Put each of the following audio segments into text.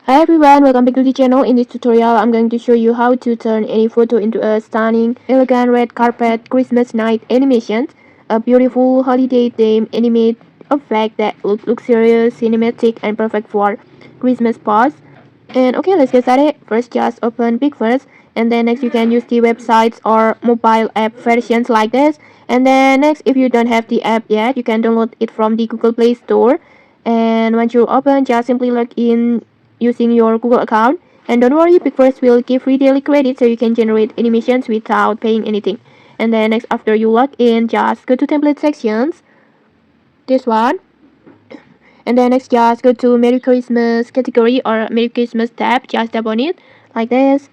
Hi everyone, welcome back to the channel. In this tutorial, I'm going to show you how to turn any photo into a stunning, elegant red carpet Christmas night animation. A beautiful holiday theme animate effect that looks luxurious, cinematic, and perfect for Christmas pause. And okay, let's get started. First, just open Pixverse, and then next you can use the websites or mobile app versions like this. And then next, if you don't have the app yet, you can download it from the Google Play Store. And once you open, just simply log in using your Google account. And don't worry, Pixverse will give free daily credit so you can generate animations without paying anything. And then next, after you log in, just go to template sections. This one. And then next, just go to Merry Christmas category or Merry Christmas tab. Just tap on it like this.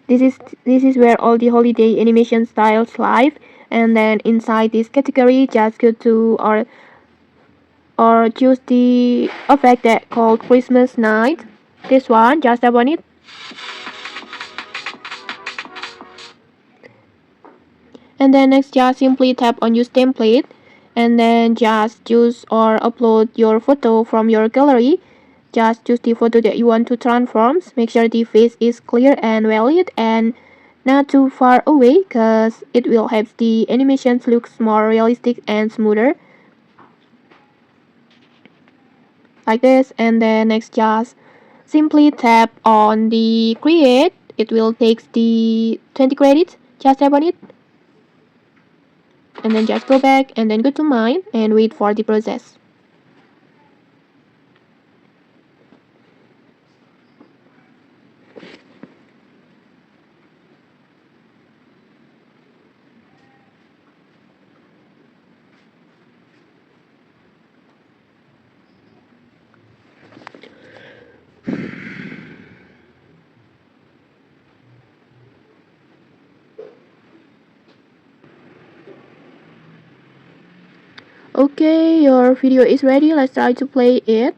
This is where all the holiday animation styles live. And then inside this category, just go to or choose the effect that called Christmas night. This one, just tap on it. And then next, just simply tap on use template. And then just choose or upload your photo from your gallery. Just choose the photo that you want to transform. Make sure the face is clear and valid and not too far away because it will help the animations look more realistic and smoother. Like this. And then next, just simply tap on the create. It will take the 20 credits. Just tap on it. And then just go back and then go to mine and wait for the process. Okay, your video is ready. Let's try to play it.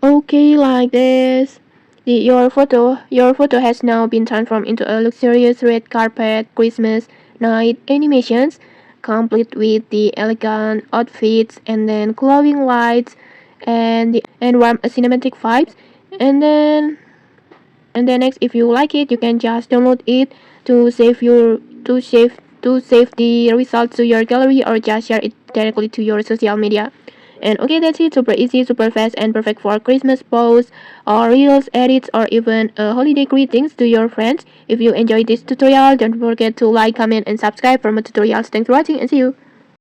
Okay, like this. Your photo has now been transformed into a luxurious red carpet Christmas night animations, complete with the elegant outfits and then glowing lights and warm cinematic vibes. And then and then next, if you like it, you can just download it to save your to save the results to your gallery or just share it directly to your social media. And okay, that's it. Super easy, super fast, and perfect for Christmas posts or reels, edits, or even holiday greetings to your friends. If you enjoyed this tutorial, don't forget to like, comment, and subscribe for more tutorials. Thanks for watching, and see you.